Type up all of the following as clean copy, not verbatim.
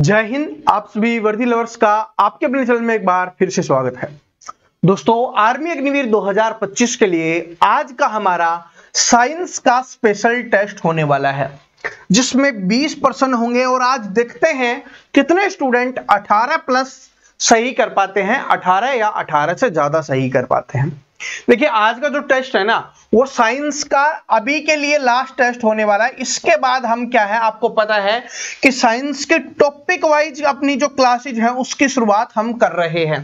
जय हिंद। आप सभी वर्दी लवर्स का आपके अपने चैनल में एक बार फिर से स्वागत है। दोस्तों, आर्मी अग्निवीर 2025 के लिए आज का हमारा साइंस का स्पेशल टेस्ट होने वाला है, जिसमें 20% होंगे और आज देखते हैं कितने स्टूडेंट 18 प्लस सही कर पाते हैं, 18 या 18 से ज्यादा सही कर पाते हैं। देखिए, आज का जो टेस्ट है ना, वो साइंस का अभी के लिए लास्ट टेस्ट होने वाला है। इसके बाद हम क्या है, आपको पता है कि साइंस के टॉपिक वाइज अपनी जो क्लासेज हैं उसकी शुरुआत हम कर रहे हैं।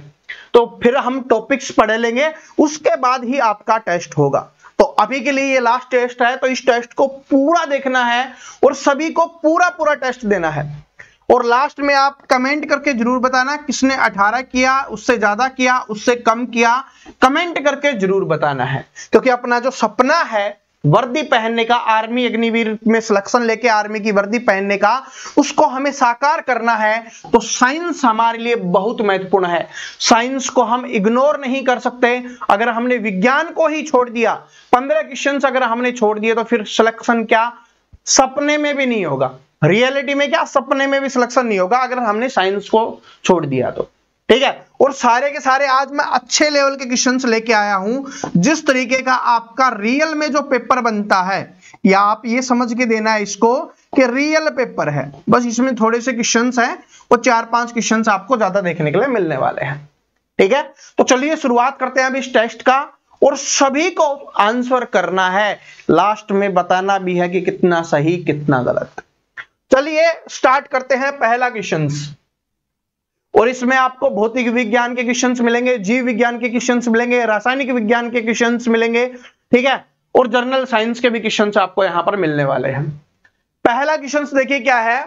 तो फिर हम टॉपिक्स पढ़ लेंगे, उसके बाद ही आपका टेस्ट होगा। तो अभी के लिए ये लास्ट टेस्ट है, तो इस टेस्ट को पूरा देखना है और सभी को पूरा टेस्ट देना है। और लास्ट में आप कमेंट करके जरूर बताना किसने 18 किया, उससे ज्यादा किया, उससे कम किया, कमेंट करके जरूर बताना है। क्योंकि अपना जो सपना है वर्दी पहनने का, आर्मी अग्निवीर में सिलेक्शन लेके आर्मी की वर्दी पहनने का, उसको हमें साकार करना है। तो साइंस हमारे लिए बहुत महत्वपूर्ण है। साइंस को हम इग्नोर नहीं कर सकते। अगर हमने विज्ञान को ही छोड़ दिया, 15 क्वेश्चन अगर हमने छोड़ दिए, तो फिर सिलेक्शन क्या सपने में भी नहीं होगा। रियलिटी में क्या सपने में भी सिलेक्शन नहीं होगा अगर हमने साइंस को छोड़ दिया तो। ठीक है। और सारे के सारे आज मैं अच्छे लेवल के क्वेश्चंस लेके आया हूं, जिस तरीके का आपका रियल में जो पेपर बनता है, या आप ये समझ के देना है इसको कि रियल पेपर है। बस इसमें थोड़े से क्वेश्चंस हैं, वो 4-5 क्वेश्चंस आपको ज्यादा देखने के लिए मिलने वाले हैं। ठीक है। तो चलिए शुरुआत करते हैं अब इस टेस्ट का, और सभी को आंसर करना है। लास्ट में बताना भी है कि कितना सही कितना गलत। चलिए स्टार्ट करते हैं पहला क्वेश्चंस। और इसमें आपको भौतिक विज्ञान के क्वेश्चंस मिलेंगे, जीव विज्ञान के क्वेश्चंस मिलेंगे, रासायनिक विज्ञान के क्वेश्चंस मिलेंगे। ठीक है। और जनरल साइंस के भी क्वेश्चंस आपको यहां पर मिलने वाले हैं। पहला क्वेश्चन देखिए क्या है,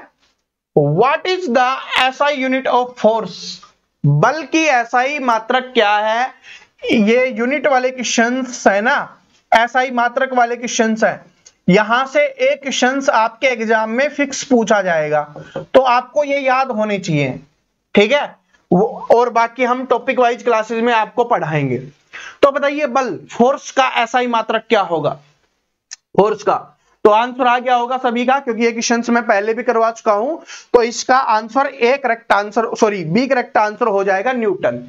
what is the SI unit of force. बल की एसआई मात्रक क्या है। ये यूनिट वाले क्वेश्चंस है ना, एसआई मात्रक वाले क्वेश्चंस है। यहां से एक क्वेश्चन आपके एग्जाम में फिक्स पूछा जाएगा, तो आपको ये याद होने चाहिए। ठीक है। और बाकी हम टॉपिक वाइज क्लासेस में आपको पढ़ाएंगे। तो बताइए बल, फोर्स का एसआई मात्रक क्या होगा फोर्स का। तो आंसर आ गया होगा सभी का, क्योंकि ये क्वेश्चन मैं पहले भी करवा चुका हूं। तो इसका आंसर बी करेक्ट आंसर हो जाएगा न्यूटन।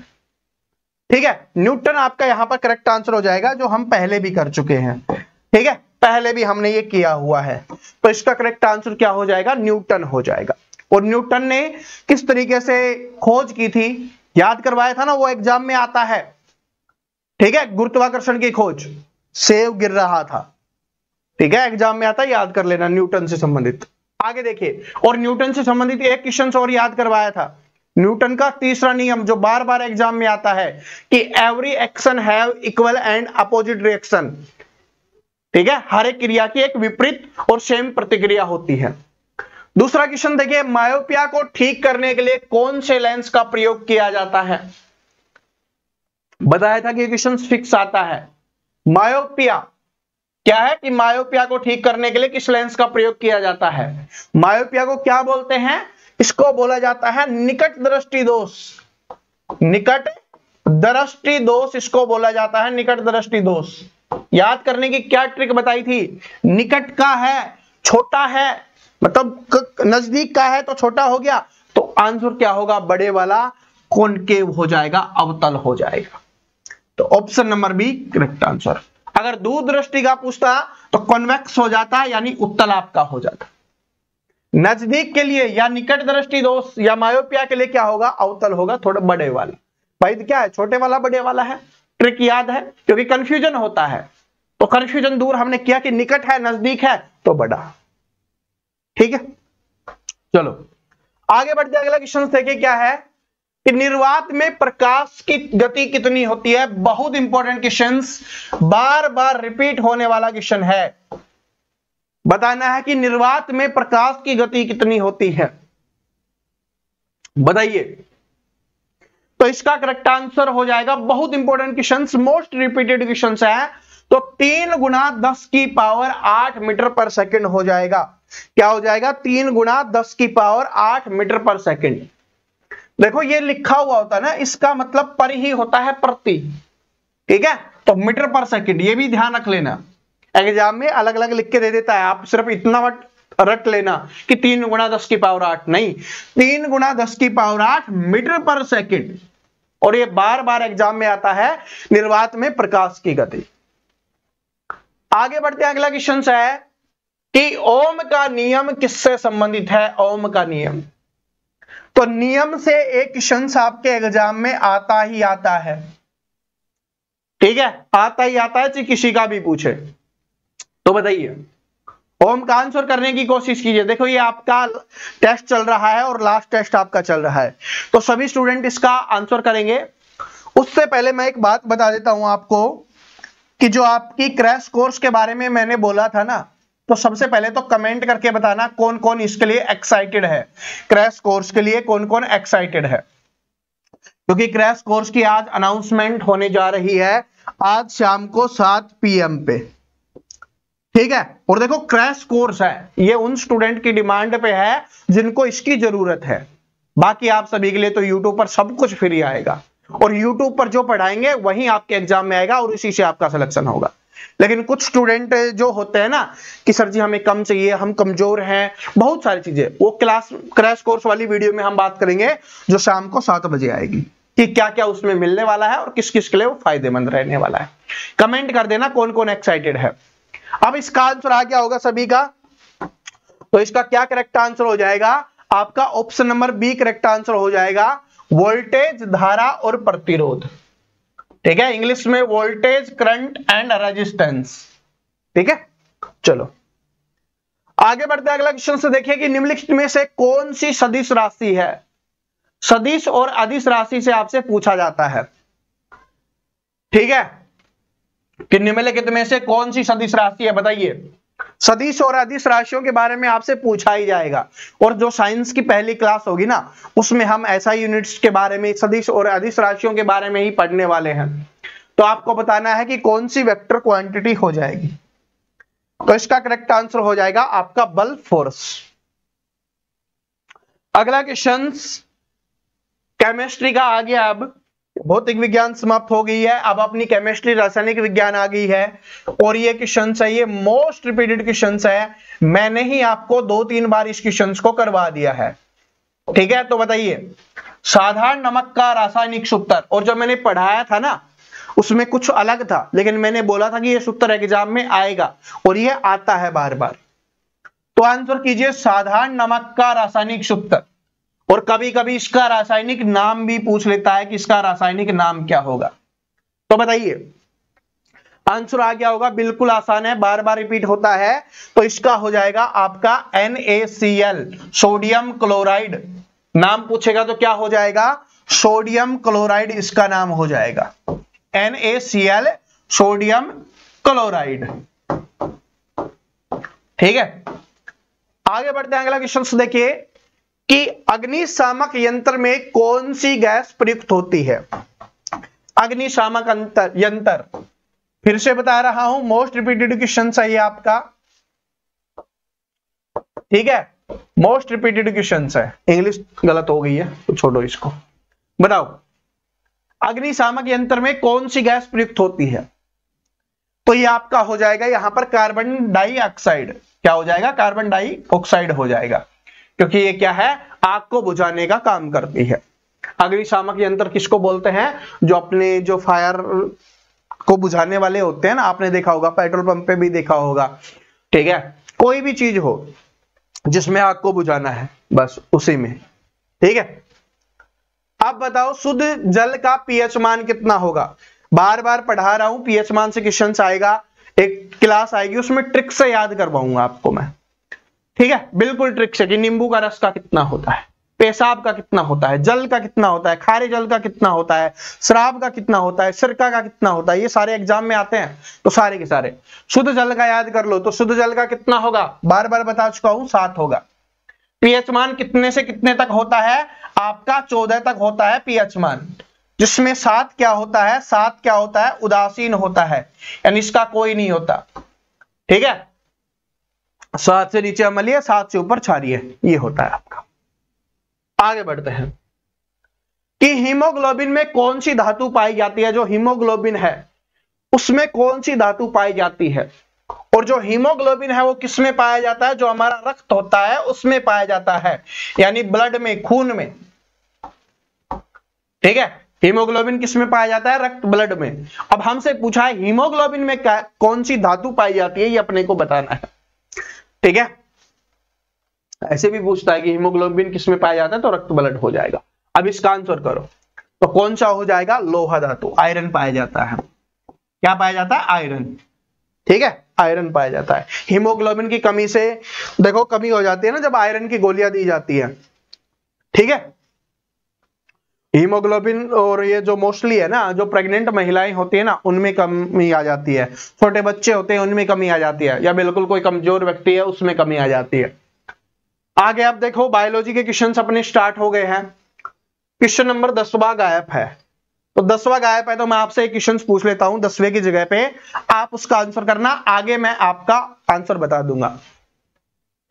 ठीक है। न्यूटन आपका यहां पर करेक्ट आंसर हो जाएगा, जो हम पहले भी कर चुके हैं। ठीक है, पहले भी हमने ये किया हुआ है। तो इसका करेक्ट आंसर क्या हो जाएगा, न्यूटन हो जाएगा। और न्यूटन ने किस तरीके से खोज की थी, याद करवाया था ना, वो एग्जाम में आता है। ठीक है, गुरुत्वाकर्षण की खोज, सेब गिर रहा था। ठीक है, एग्जाम में आता है, याद कर लेना, न्यूटन से संबंधित। आगे देखिए, और न्यूटन से संबंधित एक क्वेश्चन और याद करवाया था, न्यूटन का तीसरा नियम, जो बार बार एग्जाम में आता है कि every action have equal and opposite reaction. ठीक है, हर एक क्रिया की एक विपरीत और सेम प्रतिक्रिया होती है। दूसरा क्वेश्चन देखिए, मायोपिया को ठीक करने के लिए कौन से लेंस का प्रयोग किया जाता है। बताया था कि क्वेश्चन फिक्स आता है। मायोपिया क्या है कि मायोपिया को ठीक करने के लिए किस लेंस का प्रयोग किया जाता है। मायोपिया को क्या बोलते हैं, इसको बोला जाता है निकट दृष्टि दोष। निकट दृष्टि दोष इसको बोला जाता है, निकट दृष्टि दोष। याद करने की क्या ट्रिक बताई थी, निकट का है, छोटा है, मतलब नजदीक का है तो छोटा हो गया, तो आंसर क्या होगा, बड़े वाला कॉनकेव हो जाएगा, अवतल हो जाएगा। तो option number B correct answer. अगर दूरदृष्टि का पूछता तो कॉन्वेक्स हो जाता, यानी उत्तल आपका हो जाता। नजदीक के लिए या निकट दृष्टि दोष या मायोपिया के लिए क्या होगा, अवतल होगा, थोड़ा बड़े वाला। भाई क्या है, छोटे वाला बड़े वाला है, ट्रिक याद है, क्योंकि कंफ्यूजन होता है। तो कंफ्यूजन दूर हमने किया कि निकट है, नजदीक है तो बड़ा। ठीक है, चलो आगे बढ़ते, अगला क्वेश्चन देखिए क्या है कि निर्वात में प्रकाश की गति कितनी होती है। बहुत इंपॉर्टेंट क्वेश्चन, बार बार रिपीट होने वाला क्वेश्चन है। बताना है कि निर्वात में प्रकाश की गति कितनी होती है, बताइए। तो इसका करेक्ट आंसर हो जाएगा, बहुत important question, most repeated question है, तो 3 गुणा 10 की पावर 8 मीटर पर सेकंड हो जाएगा। क्या हो जाएगा, 3 गुणा 10 की पावर 8 मीटर पर सेकंड। देखो ये लिखा हुआ होता है ना, इसका मतलब पर ही होता है, प्रति। ठीक है, तो मीटर पर सेकंड, ये भी ध्यान रख लेना, एग्जाम में अलग अलग लिख के दे देता है। आप सिर्फ इतना मत रट लेना कि 3 गुणा 10 की पावर 8, नहीं, 3 गुणा 10 की पावर 8 मीटर पर सेकंड। और ये बार बार एग्जाम में आता है, निर्वात में प्रकाश की गति। आगे बढ़ते हैं, अगला क्वेश्चन है कि ओम का नियम किससे संबंधित है? ओम का नियम, तो नियम से एक क्वेश्चन आपके एग्जाम में आता ही आता है, ठीक है, आता ही आता है, चाहे किसी का भी पूछे। तो बताइए, ओम का आंसर करने की कोशिश कीजिए। देखो ये आपका टेस्ट चल रहा है और लास्ट टेस्ट आपका चल रहा है, तो सभी स्टूडेंट इसका आंसर करेंगे। उससे पहले मैं एक बात बता देता हूं आपको कि जो आपकी क्रैश कोर्स के बारे में मैंने बोला था ना, तो सबसे पहले तो कमेंट करके बताना कौन कौन इसके लिए एक्साइटेड है, क्रैश कोर्स के लिए कौन कौन एक्साइटेड है, क्योंकि क्रैश कोर्स की आज अनाउंसमेंट होने जा रही है, आज शाम को 7 PM पे, ठीक है। और देखो क्रैश कोर्स है, ये उन स्टूडेंट की डिमांड पे है जिनको इसकी जरूरत है। बाकी आप सभी के लिए तो यूट्यूब पर सब कुछ फ्री आएगा, और यूट्यूब पर जो पढ़ाएंगे वही आपके एग्जाम में आएगा और इसी से आपका सिलेक्शन होगा। लेकिन कुछ स्टूडेंट जो होते हैं ना कि सर जी हमें कम चाहिए, हम कमजोर हैं, बहुत सारी चीजें, वो क्लास क्रैश कोर्स वाली वीडियो में हम बात करेंगे जो शाम को 7 बजे आएगी, कि क्या क्या उसमें मिलने वाला है और किस किस के लिए वो फायदेमंद रहने वाला है। कमेंट कर देना कौन कौन एक्साइटेड है। अब इसका आंसर आ गया होगा सभी का, तो इसका क्या करेक्ट आंसर हो जाएगा? आपका option number B correct answer हो जाएगा, वोल्टेज, धारा और प्रतिरोध, ठीक है, इंग्लिश में वोल्टेज, करंट एंड रेजिस्टेंस, ठीक है। चलो आगे बढ़ते हैं, अगला क्वेश्चन से देखिए कि निम्नलिखित में से कौन सी सदिश राशि है? सदिश और अदिश राशि से आपसे पूछा जाता है, ठीक है, कि निम्नलिखित में से कौन सी सदिश राशि है, बताइए। सदिश और अदिश राशियों के बारे में आपसे पूछा ही जाएगा, और जो साइंस की पहली क्लास होगी ना उसमें हम एसआई यूनिट्स के बारे में, सदिश और अदिश राशियों के बारे में ही पढ़ने वाले हैं। तो आपको बताना है कि कौन सी वेक्टर क्वांटिटी हो जाएगी। तो इसका करेक्ट आंसर हो जाएगा आपका बल, फोर्स। अगला क्वेश्चन केमिस्ट्री का आ गया। अब भौतिक विज्ञान समाप्त हो गई है, अब अपनी केमिस्ट्री रासायनिक विज्ञान आ गई है, और ये क्वेश्चन है, ये मोस्ट रिपीटेड क्वेश्चन है, मैंने ही आपको 2-3 बार इस क्वेश्चन को करवा दिया है, ठीक है। तो बताइए, साधारण नमक का रासायनिक सूत्र, और जो मैंने पढ़ाया था ना उसमें कुछ अलग था, लेकिन मैंने बोला था कि ये सूत्र एग्जाम में आएगा, और ये आता है बार बार। तो आंसर कीजिए, साधारण नमक का रासायनिक सूत्र, और कभी कभी इसका रासायनिक नाम भी पूछ लेता है कि इसका रासायनिक नाम क्या होगा। तो बताइए, आंसर आ गया होगा, बिल्कुल आसान है, बार बार रिपीट होता है, तो इसका हो जाएगा आपका NaCl, सोडियम क्लोराइड। नाम पूछेगा तो क्या हो जाएगा? सोडियम क्लोराइड इसका नाम हो जाएगा, NaCl, सोडियम क्लोराइड, ठीक है। आगे बढ़ते हैं, अगला क्वेश्चन देखिए कि अग्निशामक यंत्र में कौन सी गैस प्रयुक्त होती है? अग्निशामक यंत्र, फिर से बता रहा हूं, मोस्ट रिपीटेड क्वेश्चन है ये आपका, ठीक है, मोस्ट रिपीटेड क्वेश्चन है। इंग्लिश गलत हो गई है तो छोड़ो इसको। बताओ, अग्निशामक यंत्र में कौन सी गैस प्रयुक्त होती है? तो ये आपका हो जाएगा यहां पर कार्बन डाइऑक्साइड। क्या हो जाएगा? कार्बन डाइऑक्साइड हो जाएगा, क्योंकि ये क्या है? आग को बुझाने का काम करती है। अग्निशामक यंत्र किसको बोलते हैं? जो अपने जो फायर को बुझाने वाले होते हैं ना, आपने देखा होगा, पेट्रोल पंप पे भी देखा होगा, ठीक है, कोई भी चीज हो जिसमें आग को बुझाना है, बस उसी में, ठीक है। अब बताओ, शुद्ध जल का पीएच मान कितना होगा? बार बार पढ़ा रहा हूं, पीएच मान से क्वेश्चन आएगा, एक क्लास आएगी उसमें ट्रिक से याद करवाऊंगा आपको मैं, ठीक है, बिल्कुल ट्रिक से, कि नींबू का रस का कितना होता है, पेशाब का कितना होता है, जल का कितना होता है, खारे जल का कितना होता है, शराब का कितना होता है, सिरका का कितना होता है, ये सारे एग्जाम में आते हैं। तो सारे के सारे शुद्ध जल का याद कर लो, तो शुद्ध जल का कितना होगा? बार बार बता चुका हूं, 7 होगा। पीएच मान कितने से कितने तक होता है? आपका 14 तक होता है पीएच मान, जिसमें 7 क्या होता है? 7 क्या होता है? उदासीन होता है, यानी इसका कोई नहीं होता, ठीक है। 7 से नीचे अम्लीय, 7 से ऊपर क्षारीय, ये होता है आपका। आगे बढ़ते हैं कि हीमोग्लोबिन में कौन सी धातु पाई जाती है? जो हीमोग्लोबिन है उसमें कौन सी धातु पाई जाती है? और जो हीमोग्लोबिन है वो किस में पाया जाता है, जो हमारा रक्त होता है उसमें पाया जाता है, यानी ब्लड में, खून में। ठीक है, हीमोग्लोबिन किस में पाया जाता है, रक्त, ब्लड में। अब हमसे पूछा है हीमोग्लोबिन में कौन सी धातु पाई जाती है, ये अपने को बताना है। ठीक है, ऐसे भी पूछता है कि हीमोग्लोबिन किस में पाया जाता है, तो रक्त, ब्लड हो जाएगा। अब इसका आंसर करो, तो कौन सा हो जाएगा, लोहा धातु, आयरन पाया जाता है। क्या पाया जाता है, आयरन। ठीक है, आयरन पाया जाता है। हीमोग्लोबिन की कमी से देखो कमी हो जाती है ना, जब आयरन की गोलियां दी जाती है। ठीक है, हीमोग्लोबिन, और ये जो मोस्टली है ना, जो प्रेग्नेंट महिलाएं होती है ना, उनमें कमी आ जाती है, छोटे बच्चे होते हैं उनमें कमी आ जाती है, या बिल्कुल कोई कमजोर व्यक्ति है उसमें कमी आ जाती है। आगे आप देखो, बायोलॉजी के क्वेश्चन अपने स्टार्ट हो गए हैं। क्वेश्चन नंबर 10वां गायब है, तो 10वां गायब है, तो मैं आपसे एक क्वेश्चन पूछ लेता हूं 10वें की जगह पे, आप उसका आंसर करना, आगे मैं आपका आंसर बता दूंगा।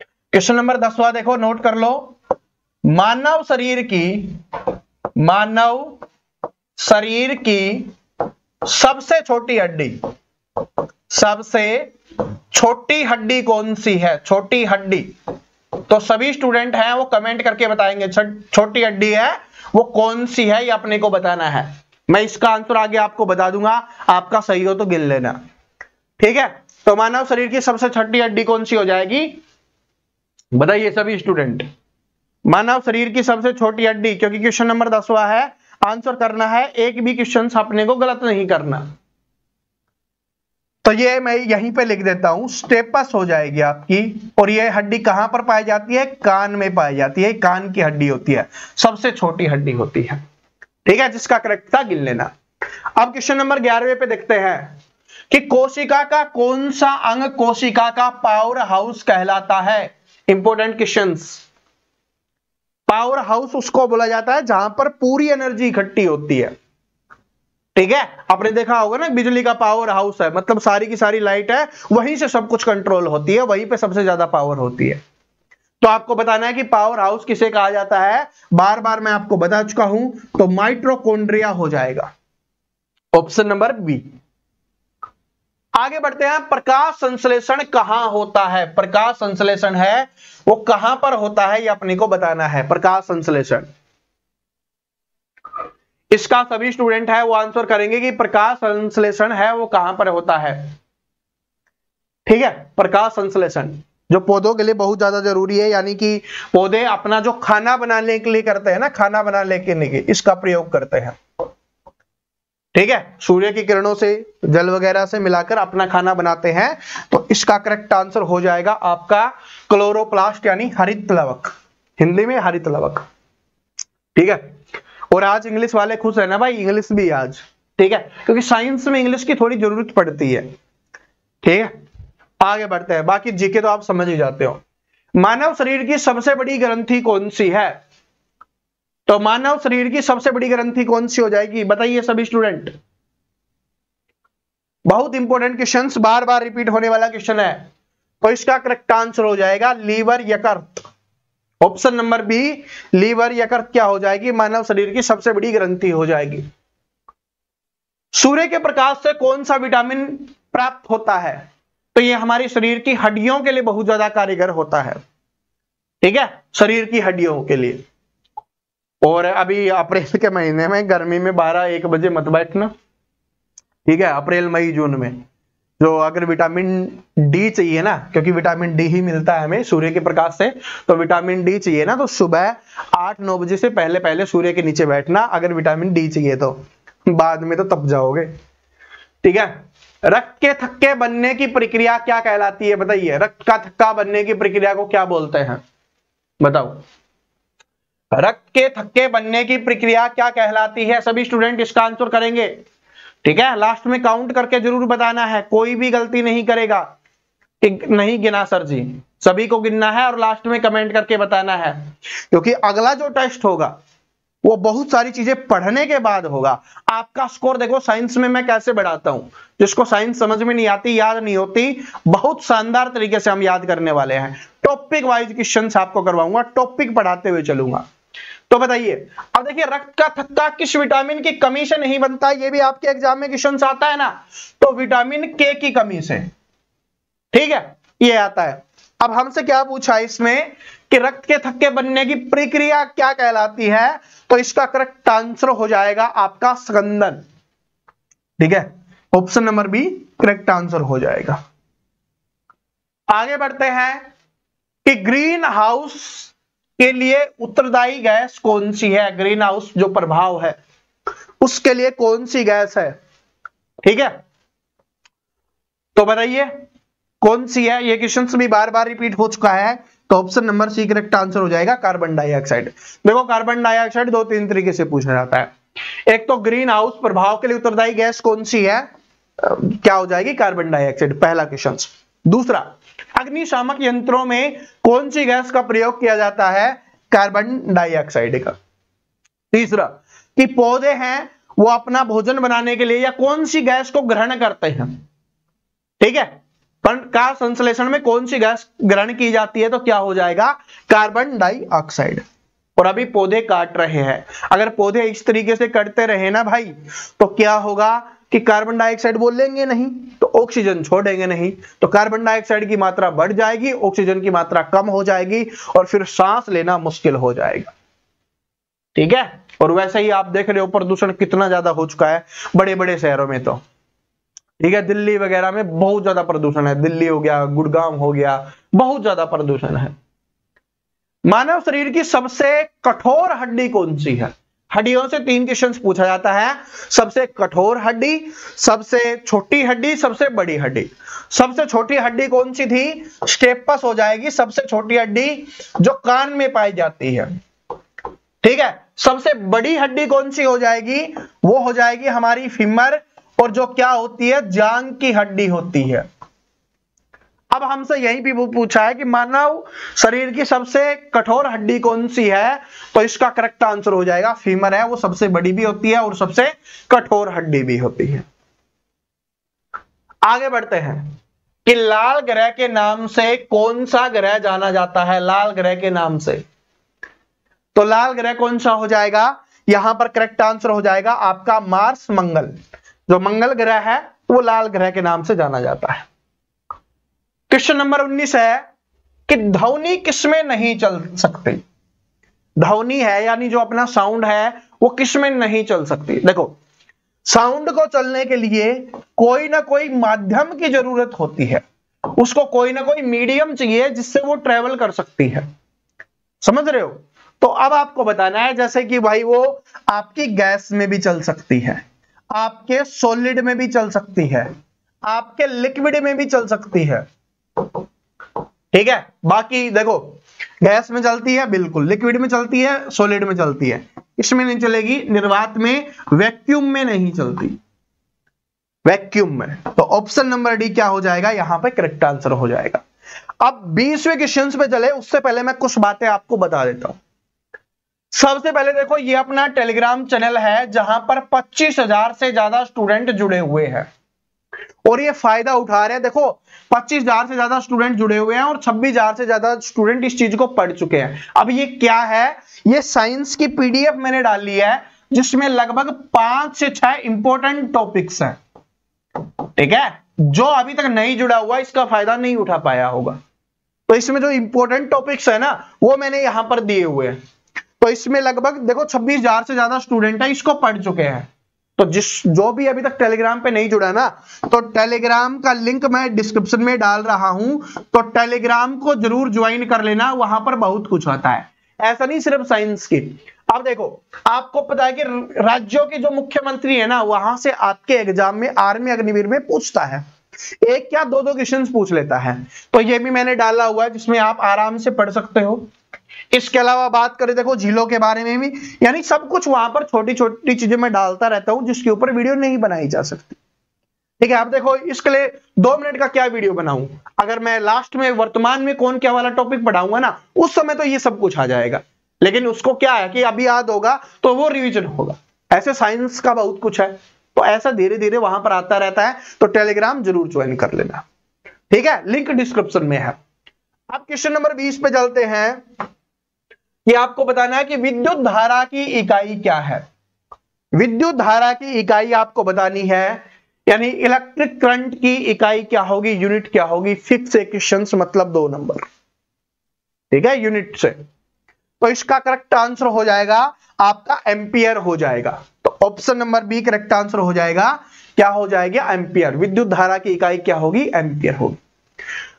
क्वेश्चन नंबर 10वां देखो, नोट कर लो। मानव शरीर की सबसे छोटी हड्डी, सबसे छोटी हड्डी कौन सी है, छोटी हड्डी। तो सभी स्टूडेंट हैं वो कमेंट करके बताएंगे छोटी हड्डी है वो कौन सी है, ये अपने को बताना है। मैं इसका आंसर आगे आपको बता दूंगा, आपका सही हो तो गिन लेना। ठीक है, तो मानव शरीर की सबसे छोटी हड्डी कौन सी हो जाएगी, बताइए सभी स्टूडेंट। मानव शरीर की सबसे छोटी हड्डी, क्योंकि क्वेश्चन नंबर 10वां है, आंसर करना है, एक भी क्वेश्चन अपने को गलत नहीं करना। तो ये मैं यहीं पे लिख देता हूं, स्टेपस हो जाएगी आपकी। और ये हड्डी कहां पर पाई जाती है, कान में पाई जाती है, कान की हड्डी होती है, सबसे छोटी हड्डी होती है। ठीक है, जिसका करेक्ट था गिन लेना। अब क्वेश्चन नंबर 11वें पे देखते हैं कि कोशिका का कौन सा अंग कोशिका का पावर हाउस कहलाता है। Important questions. पावर हाउस उसको बोला जाता है जहां पर पूरी एनर्जी इकट्ठी होती है। ठीक है, आपने देखा होगा ना, बिजली का पावर हाउस है, मतलब सारी की सारी लाइट है, वहीं से सब कुछ कंट्रोल होती है, वहीं पे सबसे ज्यादा पावर होती है। तो आपको बताना है कि पावर हाउस किसे कहा जाता है, बार बार मैं आपको बता चुका हूं, तो माइटोकॉन्ड्रिया हो जाएगा, ऑप्शन नंबर बी। आगे बढ़ते हैं, प्रकाश संश्लेषण कहां होता है, प्रकाश संश्लेषण है वो कहां पर होता है, ये अपने को बताना है। प्रकाश संश्लेषण, इसका सभी स्टूडेंट है वो आंसर करेंगे कि प्रकाश संश्लेषण है वो कहां पर होता है। ठीक है, प्रकाश संश्लेषण जो पौधों के लिए बहुत ज्यादा जरूरी है, यानी कि पौधे अपना जो खाना बनाने के लिए करते हैं ना, खाना बनाने के लिए इसका प्रयोग करते हैं। ठीक है, सूर्य की किरणों से, जल वगैरह से मिलाकर अपना खाना बनाते हैं। तो इसका करेक्ट आंसर हो जाएगा आपका क्लोरोप्लास्ट, यानी हरित लवक, हिंदी में हरित लवक। ठीक है, और आज इंग्लिश वाले खुश है ना भाई, इंग्लिश भी आज। ठीक है, क्योंकि साइंस में इंग्लिश की थोड़ी जरूरत पड़ती है। ठीक है, आगे बढ़ते हैं, बाकी जीके तो आप समझ ही जाते हो। मानव शरीर की सबसे बड़ी ग्रंथि कौन सी है, तो मानव शरीर की सबसे बड़ी ग्रंथि कौन सी हो जाएगी, बताइए सभी स्टूडेंट। बहुत इंपॉर्टेंट क्वेश्चन, बार बार रिपीट होने वाला क्वेश्चन है, तो इसका करेक्ट आंसर हो जाएगा लीवर यकृत, ऑप्शन नंबर बी। लीवर यकृत क्या हो जाएगी, मानव शरीर की सबसे बड़ी ग्रंथि हो जाएगी। सूर्य के प्रकाश से कौन सा विटामिन प्राप्त होता है, तो ये हमारी शरीर की हड्डियों के लिए बहुत ज्यादा कारगर होता है। ठीक है, शरीर की हड्डियों के लिए। और अभी अप्रैल के महीने में गर्मी में 12-1 बजे मत बैठना। ठीक है, अप्रैल मई जून में जो अगर विटामिन डी चाहिए ना, क्योंकि विटामिन डी ही मिलता है हमें सूर्य के प्रकाश से, तो विटामिन डी चाहिए ना, तो सुबह 8-9 बजे से पहले पहले सूर्य के नीचे बैठना, अगर विटामिन डी चाहिए तो। बाद में तो तप जाओगे। ठीक है, रक्त के थक्के बनने की प्रक्रिया क्या कहलाती है, बताइए। रक्त का थक्का बनने की प्रक्रिया को क्या बोलते हैं, बताओ। रक्त के थक्के बनने की प्रक्रिया क्या कहलाती है, सभी स्टूडेंट इसका आंसर करेंगे। ठीक है, लास्ट में काउंट करके जरूर बताना है, कोई भी गलती नहीं करेगा कि नहीं गिना सर जी, सभी को गिनना है और लास्ट में कमेंट करके बताना है, क्योंकि अगला जो टेस्ट होगा वो बहुत सारी चीजें पढ़ने के बाद होगा। आपका स्कोर देखो साइंस में मैं कैसे बढ़ाता हूं, जिसको साइंस समझ में नहीं आती, याद नहीं होती, बहुत शानदार तरीके से हम याद करने वाले हैं। टॉपिक वाइज क्वेश्चंस आपको करवाऊंगा, टॉपिक पढ़ाते हुए चलूंगा। तो बताइए, अब देखिए रक्त का थक्का किस विटामिन की कमी से नहीं बनता, ये भी आपके एग्जाम में क्वेश्चन आता है ना, तो विटामिन के की कमी से। ठीक है, ये आता है। अब हमसे क्या पूछा है इसमें कि रक्त के थक्के बनने की प्रक्रिया क्या कहलाती है, तो इसका करेक्ट आंसर हो जाएगा आपका स्कंदन। ठीक है, option number B correct answer हो जाएगा। आगे बढ़ते हैं कि ग्रीन हाउस के लिए उत्तरदायी गैस कौन सी है, ग्रीन हाउस जो प्रभाव है उसके लिए कौन सी गैस है। ठीक है, तो बताइए कौन सी है, ये क्वेश्चन भी बार बार रिपीट हो चुका है, तो option number C correct answer हो जाएगा कार्बन डाइऑक्साइड। देखो कार्बन डाइऑक्साइड दो तीन तरीके से पूछा जाता है, एक तो ग्रीन हाउस प्रभाव के लिए उत्तरदायी गैस कौन सी है, क्या हो जाएगी कार्बन डाइऑक्साइड, पहला क्वेश्चन। दूसरा, अग्निशामक यंत्रों में कौन सी गैस का प्रयोग किया जाता है, कार्बन डाइऑक्साइड का। तीसरा, कि पौधे हैं वो अपना भोजन बनाने के लिए या कौन सी गैस को ग्रहण करते हैं। ठीक है, का संश्लेषण में कौन सी गैस ग्रहण की जाती है, तो क्या हो जाएगा कार्बन डाइऑक्साइड। और अभी पौधे काट रहे हैं, अगर पौधे इस तरीके से कटते रहे ना भाई, तो क्या होगा कि कार्बन डाइऑक्साइड बोलेंगे नहीं, तो ऑक्सीजन छोड़ेंगे नहीं, तो कार्बन डाइऑक्साइड की मात्रा बढ़ जाएगी, ऑक्सीजन की मात्रा कम हो जाएगी और फिर सांस लेना मुश्किल हो जाएगा। ठीक है, और वैसे ही आप देख रहे हो प्रदूषण कितना ज्यादा हो चुका है बड़े बड़े शहरों में, तो ठीक है दिल्ली वगैरह में बहुत ज्यादा प्रदूषण है, दिल्ली हो गया, गुड़गांव हो गया, बहुत ज्यादा प्रदूषण है। मानव शरीर की सबसे कठोर हड्डी कौन सी है, हड्डियों से 3 क्वेश्चन पूछा जाता है, सबसे कठोर हड्डी, सबसे छोटी हड्डी, सबसे बड़ी हड्डी। सबसे छोटी हड्डी कौन सी थी, स्टेपस हो जाएगी, सबसे छोटी हड्डी जो कान में पाई जाती है। ठीक है, सबसे बड़ी हड्डी कौन सी हो जाएगी, वो हो जाएगी हमारी फीमर, और जो क्या होती है जांग की हड्डी होती है। अब हमसे यही भी पूछा है कि मानव शरीर की सबसे कठोर हड्डी कौन सी है, तो इसका करेक्ट आंसर हो जाएगा फीमर है, वो सबसे बड़ी भी होती है और सबसे कठोर हड्डी भी होती है। आगे बढ़ते हैं कि लाल ग्रह के नाम से कौन सा ग्रह जाना जाता है, लाल ग्रह के नाम से, तो लाल ग्रह कौन सा हो जाएगा, यहां पर करेक्ट आंसर हो जाएगा आपका मार्स, मंगल। जो मंगल ग्रह है वो लाल ग्रह के नाम से जाना जाता है। क्वेश्चन नंबर 19 है कि ध्वनि किसमें नहीं चल सकती, ध्वनि है यानी जो अपना साउंड है वो किसमें नहीं चल सकती। देखो साउंड को चलने के लिए कोई ना कोई माध्यम की जरूरत होती है, उसको कोई ना कोई मीडियम चाहिए जिससे वो ट्रेवल कर सकती है, समझ रहे हो। तो अब आपको बताना है जैसे कि भाई वो आपकी गैस में भी चल सकती है, आपके सॉलिड में भी चल सकती है, आपके लिक्विड में भी चल सकती है। ठीक है, बाकी देखो गैस में चलती है बिल्कुल, लिक्विड में चलती है, सॉलिड में चलती है, इसमें नहीं चलेगी, निर्वात में, वैक्यूम में नहीं चलती, वैक्यूम में। तो ऑप्शन नंबर डी क्या हो जाएगा, यहां पे करेक्ट आंसर हो जाएगा। अब 20वें क्वेश्चन पे चले उससे पहले मैं कुछ बातें आपको बता देता हूं। सबसे पहले देखो ये अपना टेलीग्राम चैनल है जहां पर 25,000 से ज्यादा स्टूडेंट जुड़े हुए हैं और ये फायदा उठा रहे हैं। देखो 25,000 से ज्यादा स्टूडेंट जुड़े हुए हैं और 26,000 से ज्यादा स्टूडेंट इस चीज को पढ़ चुके हैं। अब ये क्या है, ये साइंस की पीडीएफ मैंने डाली है जिसमें लगभग 5 से 6 इंपॉर्टेंट टॉपिक्स हैं। ठीक है, जो अभी तक नहीं जुड़ा हुआ इसका फायदा नहीं उठा पाया होगा, तो इसमें जो इंपॉर्टेंट टॉपिक्स है ना वो मैंने यहां पर दिए हुए हैं। तो इसमें लगभग देखो 26,000 से ज्यादा स्टूडेंट है इसको पढ़ चुके हैं। तो जो भी अभी तक टेलीग्राम पे नहीं जुड़ा ना, तो टेलीग्राम का लिंक मैं डिस्क्रिप्शन में डाल रहा हूं, तो टेलीग्राम को जरूर ज्वाइन कर लेना, वहां पर बहुत कुछ आता है, ऐसा नहीं सिर्फ साइंस की। अब देखो आपको पता है कि राज्यों के जो मुख्यमंत्री है ना वहां से आपके एग्जाम में आर्मी अग्निवीर में पूछता है, एक क्या दो क्वेश्चन पूछ लेता है, तो ये भी मैंने डाला हुआ है जिसमें आप आराम से पढ़ सकते हो। इसके अलावा बात करें देखो झीलों के बारे में भी, यानी सब कुछ वहां पर छोटी छोटी चीजें मैं डालता रहता हूं जिसके ऊपर वीडियो नहीं बनाई जा सकती। ठीक है, आप देखो इसके लिए 2 मिनट का क्या वीडियो बनाऊं, अगर मैं लास्ट में वर्तमान में कौन क्या वाला टॉपिक पढ़ाऊंगा ना उस समय तो ये सब कुछ आ जाएगा, लेकिन उसको क्या है कि अभी याद होगा तो वो रिवीजन होगा। ऐसे साइंस का बहुत कुछ है, तो ऐसा धीरे धीरे वहां पर आता रहता है, तो टेलीग्राम जरूर ज्वाइन कर लेना। ठीक है, लिंक डिस्क्रिप्शन में है। अब क्वेश्चन नंबर 20 पे चलते हैं। ये आपको बताना है कि विद्युत धारा की इकाई क्या है। विद्युत धारा की इकाई आपको बतानी है यानी इलेक्ट्रिक करंट की इकाई क्या होगी, यूनिट क्या होगी, फिक्स इक्वेशंस मतलब 2 नंबर, ठीक है, यूनिट से। तो इसका करेक्ट आंसर हो जाएगा आपका एम्पियर हो जाएगा। तो option number B correct answer हो जाएगा, क्या हो जाएगा, एम्पियर। विद्युत धारा की इकाई क्या होगी, एम्पियर होगी।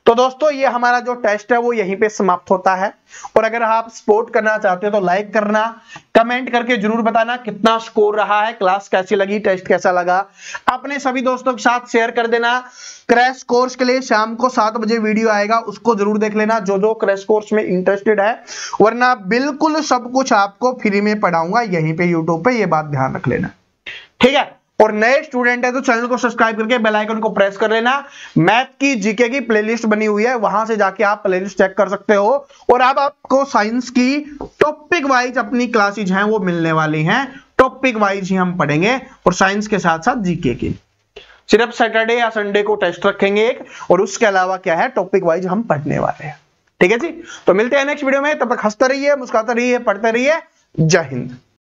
तो दोस्तों ये हमारा जो टेस्ट है वो यहीं पे समाप्त होता है। और अगर आप सपोर्ट करना चाहते हो तो लाइक करना, कमेंट करके जरूर बताना कितना स्कोर रहा है, क्लास कैसी लगी, टेस्ट कैसा लगा, अपने सभी दोस्तों के साथ शेयर कर देना। क्रैश कोर्स के लिए शाम को 7 बजे वीडियो आएगा, उसको जरूर देख लेना जो जो क्रैश कोर्स में इंटरेस्टेड है, वरना बिल्कुल सब कुछ आपको फ्री में पढ़ाऊंगा यहीं पे यूट्यूब पे, ये बात ध्यान रख लेना, ठीक है। और नए स्टूडेंट है तो चैनल को सब्सक्राइब करके बेल आइकन को प्रेस कर लेना। मैथ की जीके की प्लेलिस्ट बनी हुई है, वहां से जाके आप प्लेलिस्ट चेक कर सकते हो। और अब आपको साइंस की टॉपिक वाइज अपनी क्लासेज हैं वो मिलने वाली हैं, टॉपिक वाइज ही हम पढ़ेंगे, और साइंस के साथ साथ जीके की। सिर्फ सैटरडे या संडे को टेस्ट रखेंगे एक, और उसके अलावा क्या है, टॉपिक वाइज हम पढ़ने वाले हैं, ठीक है जी। तो मिलते हैं नेक्स्ट वीडियो में, तब तक हंसते रहिए, मुस्कुराते रहिए, पढ़ते रहिए। जय हिंद।